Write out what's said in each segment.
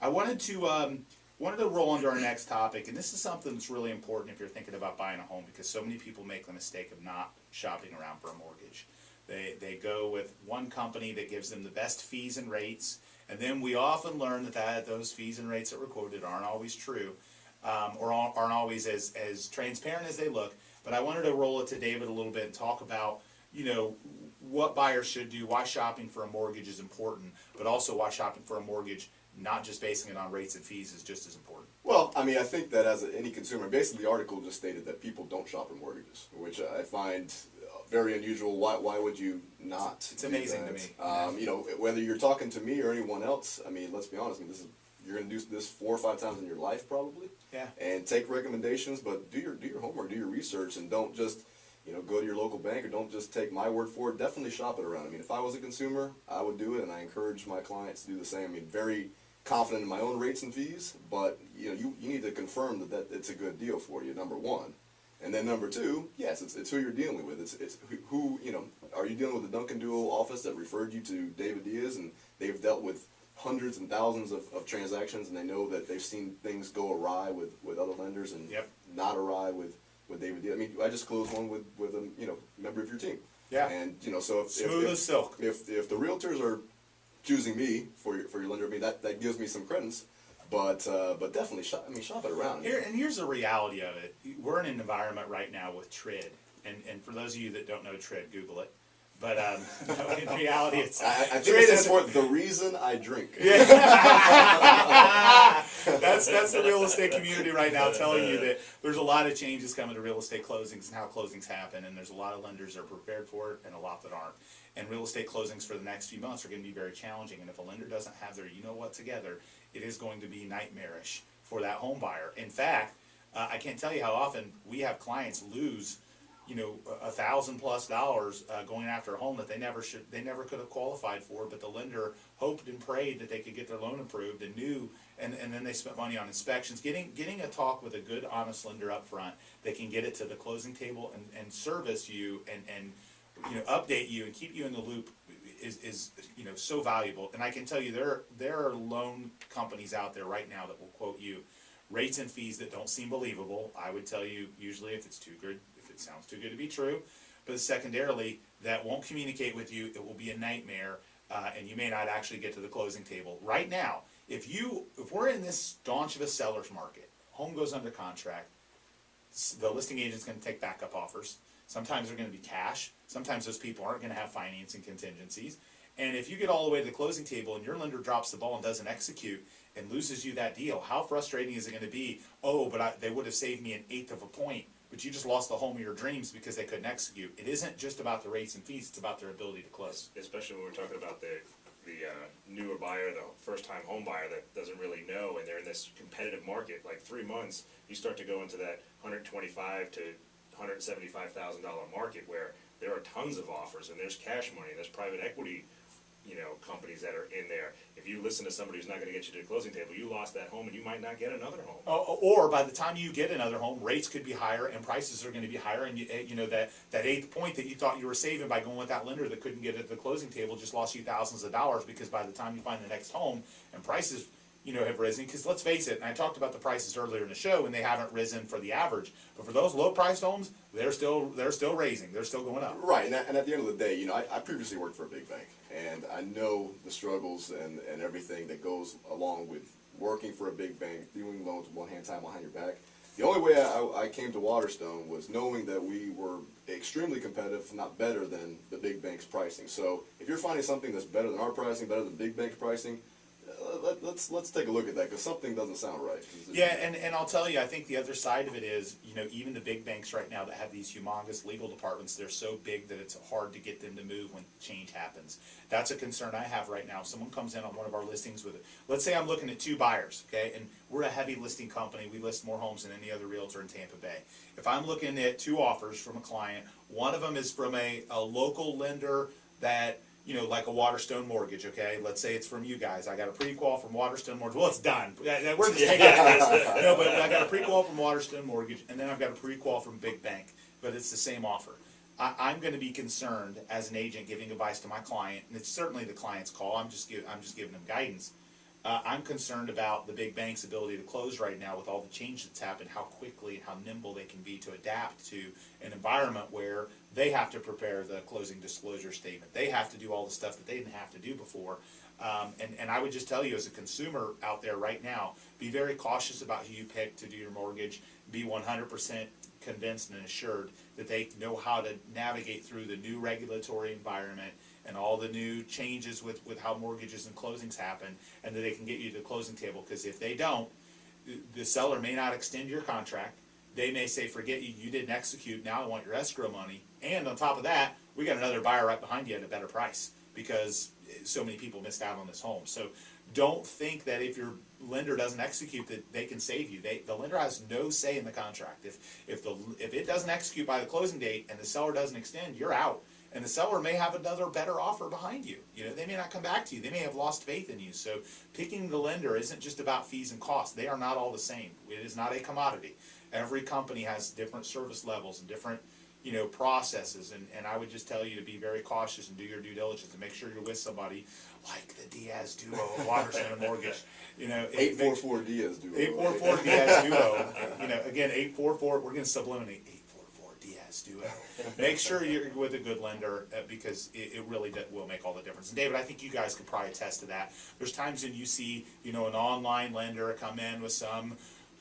I wanted to roll into our next topic, and this is something that's really important if you're thinking about buying a home, because so many people make the mistake of not shopping around for a mortgage. They go with one company that gives them the best fees and rates, and then we often learn that those fees and rates that were quoted aren't always true, or aren't always as transparent as they look. But I wanted to roll it to David a little bit and talk about, what buyers should do, why shopping for a mortgage is important, but also why shopping for a mortgage, not just basing it on rates and fees, is just as important. Well, I mean, I think that as any consumer, basically the article just stated that people don't shop for mortgages, which I find very unusual. Why would you not? It's amazing to me. Whether you're talking to me or anyone else, I mean, let's be honest. I mean, you're going to do this 4 or 5 times in your life probably. Yeah. And take recommendations, but do your homework, do your research, and don't just go to your local bank, or don't just take my word for it. Definitely shop it around. I mean, if I was a consumer, I would do it, and I encourage my clients to do the same. I mean, very confident in my own rates and fees, but you need to confirm that it's a good deal for you, number one. And then number two, yes, it's who you're dealing with. It's who, are you dealing with the Duncan Dual office that referred you to David Diaz, and they've dealt with hundreds and thousands of transactions, and they know that they've seen things go awry with other lenders and not awry with David Diaz. I mean, I just closed one with a member of your team. Yeah. And so if smooth as silk. If the realtors are choosing me for your lender, I mean that gives me some credence. But definitely shop it around. Here's the reality of it. We're in an environment right now with TRID, and for those of you that don't know TRID, Google it. But in reality, it's I think it stands for the reason I drink. Yeah. that's the real estate community right now telling you that there's a lot of changes coming to real estate closings and how closings happen, and there's a lot of lenders that are prepared for it and a lot that aren't. And real estate closings for the next few months are going to be very challenging, and if a lender doesn't have their you-know-what together, it is going to be nightmarish for that home buyer. In fact, I can't tell you how often we have clients lose $1,000+ going after a home that they never could have qualified for, but the lender hoped and prayed that they could get their loan approved and knew, and then they spent money on inspections. Getting a talk with a good, honest lender up front that can get it to the closing table and service you and update you and keep you in the loop is so valuable. And I can tell you there are loan companies out there right now that will quote you rates and fees that don't seem believable. I would tell you usually if it's too good, if it sounds too good to be true, but secondarily that won't communicate with you. It will be a nightmare, and you may not actually get to the closing table. Right now, if we're in this staunch of a seller's market, home goes under contract, the listing agent's going to take backup offers. Sometimes they're going to be cash. Sometimes those people aren't going to have financing contingencies. And if you get all the way to the closing table and your lender drops the ball and doesn't execute and loses you that deal, how frustrating is it going to be? Oh, but they would have saved me 1/8 of a point, but you just lost the home of your dreams because they couldn't execute. It isn't just about the rates and fees, it's about their ability to close. Especially when we're talking about the newer buyer, the first-time home buyer that doesn't really know, and they're in this competitive market. Like 3 months, you start to go into that $125,000 to $175,000 market where there are tons of offers, and there's cash money, there's private equity, companies that are in there. If you listen to somebody who's not going to get you to the closing table, you lost that home, and you might not get another home. Or by the time you get another home, rates could be higher and prices are going to be higher, and that 1/8 point that you thought you were saving by going with that lender that couldn't get it at the closing table just lost you thousands of dollars, because by the time you find the next home and prices have risen, because let's face it, and I talked about the prices earlier in the show, and they haven't risen for the average, but for those low-priced homes, they're still raising, they're still going up. Right, and at the end of the day, I previously worked for a big bank, and I know the struggles and everything that goes along with working for a big bank, doing loans with one hand tied behind your back. The only way I came to Waterstone was knowing that we were extremely competitive, if not better than the big bank's pricing. So if you're finding something that's better than our pricing, better than big bank's pricing, let's take a look at that, because something doesn't sound right. Yeah, and I'll tell you, I think the other side of it is, even the big banks right now that have these humongous legal departments, they're so big that it's hard to get them to move when change happens. That's a concern I have right now. If someone comes in on one of our listings with it, let's say I'm looking at 2 buyers, okay, and we're a heavy listing company. We list more homes than any other realtor in Tampa Bay. If I'm looking at 2 offers from a client, one of them is from a local lender that, like a Waterstone Mortgage, okay? Let's say it's from you guys. I got a pre-qual from Waterstone Mortgage. Well, it's done. We're just taking it. No, but I got a pre-qual from Waterstone Mortgage, and then I've got a pre-qual from Big Bank, but it's the same offer. I'm going to be concerned as an agent giving advice to my client, and it's certainly the client's call. I'm just giving them guidance. I'm concerned about the big banks' ability to close right now with all the change that's happened, how quickly and how nimble they can be to adapt to an environment where they have to prepare the closing disclosure statement. They have to do all the stuff that they didn't have to do before. And I would just tell you, as a consumer out there right now, be very cautious about who you pick to do your mortgage. Be 100% convinced and assured that they know how to navigate through the new regulatory environment and all the new changes with how mortgages and closings happen, and that they can get you to the closing table. Because if they don't, the seller may not extend your contract. They may say, forget you, you didn't execute, now I want your escrow money. And on top of that, we got another buyer right behind you at a better price because so many people missed out on this home. So don't think that if your lender doesn't execute that they can save you. The lender has no say in the contract. If it doesn't execute by the closing date and the seller doesn't extend, you're out. And the seller may have another better offer behind you. You know, they may not come back to you. They may have lost faith in you. So picking the lender isn't just about fees and costs. They are not all the same. It is not a commodity. Every company has different service levels and different, you know, processes. And I would just tell you to be very cautious and do your due diligence and make sure you're with somebody like the Diaz duo of Waterstone Mortgage. You know, 844 Diaz duo. 844 Diaz duo. You know, again, 844. We're going to subliminate 844 Diaz duo. Make sure you're with a good lender because it really will make all the difference. And David, I think you guys could probably attest to that. There's times when you see, you know, an online lender come in with some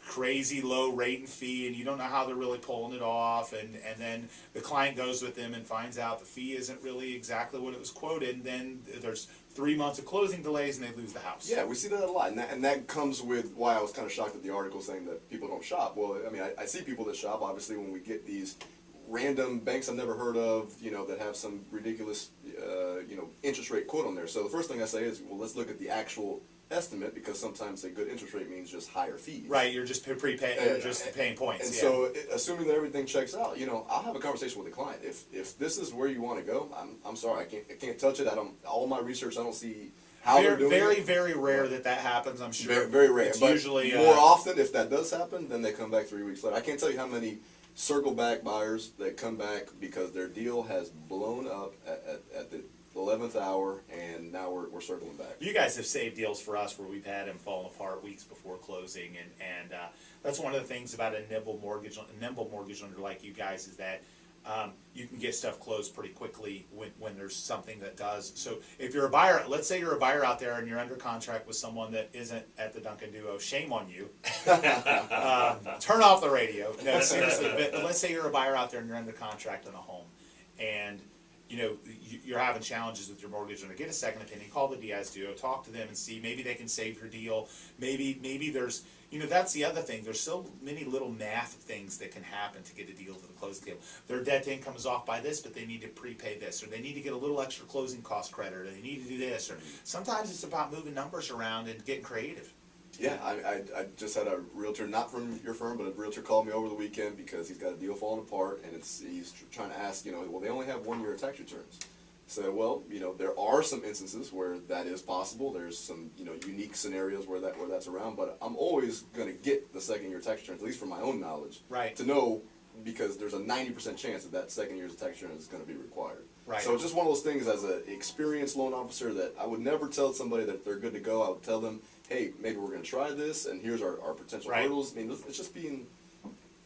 crazy low rate and fee, and you don't know how they're really pulling it off, and then the client goes with them and finds out the fee isn't really exactly what it was quoted, and then there's 3 months of closing delays and they lose the house. Yeah, we see that a lot, and that comes with why I was kind of shocked at the article saying that people don't shop. Well, I mean, I see people that shop, obviously, when we get these random banks I've never heard of, you know, that have some ridiculous, you know, interest rate quote on there. So the first thing I say is, well, let's look at the actual estimate, because sometimes a good interest rate means just higher fees. Right, you're just you're just paying points. And yeah. so, assuming that everything checks out, you know, I'll have a conversation with the client. If this is where you want to go, I'm sorry, I can't touch it. All my research, I don't see how they're doing it. Very rare that happens. I'm sure. Very, very rare. It's but usually more often, if that does happen, then they come back 3 weeks later. I can't tell you how many circle back buyers that come back because their deal has blown up at the 11th hour, and now we're circling back. You guys have saved deals for us where we've had them falling apart weeks before closing, and that's one of the things about a nimble mortgage lender like you guys is that you can get stuff closed pretty quickly when there's something that does. So if you're a buyer, let's say you're a buyer out there and you're under contract with someone that isn't at the Duncan Duo, shame on you. Turn off the radio. No, seriously. But let's say you're a buyer out there and you're under contract on a home, and you know, you're having challenges with your mortgage lender. Get a second opinion. Call the Diaz duo. Talk to them and see. Maybe they can save your deal. Maybe there's, you know, that's the other thing. There's so many little math things that can happen to get a deal to the closing table. Their debt to income is off by this, but they need to prepay this, or they need to get a little extra closing cost credit, or they need to do this, or sometimes it's about moving numbers around and getting creative. Yeah, I just had a realtor, not from your firm, but a realtor called me over the weekend because he's got a deal falling apart, and he's trying to ask, you know, well, they only have 1 year of tax returns. So, well, you know, there are some instances where that is possible. There's some, you know, unique scenarios where that's around, but I'm always going to get the 2nd year tax returns, at least from my own knowledge, Right. to know, because there's a 90% chance that 2nd year's tax return is going to be required. Right. So it's just one of those things, as an experienced loan officer, that I would never tell somebody that they're good to go. I would tell them, hey, maybe we're going to try this, and here's our potential Right. hurdles. I mean, it's just being,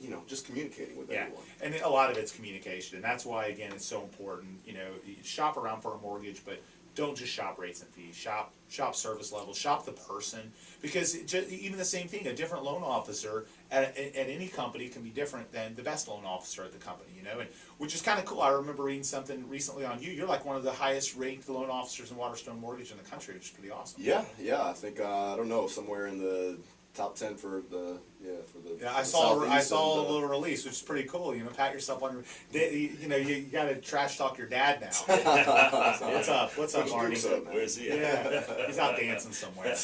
you know, just communicating with everyone. And a lot of it's communication, and that's why, again, it's so important. You know, you shop around for a mortgage, but don't just shop rates and fees. Shop service levels. Shop the person, because even the same thing, a different loan officer at any company can be different than the best loan officer at the company. You know, and which is kind of cool. I remember reading something recently on you. You're like one of the highest ranked loan officers in Waterstone Mortgage in the country, which is pretty awesome. Yeah, I think I don't know, somewhere in the top 10 for the I saw a little release, which is pretty cool. You know, pat yourself on your. You know, you got to trash talk your dad now. What's up? What's up, Marty? Where's he? Yeah, he's out dancing somewhere.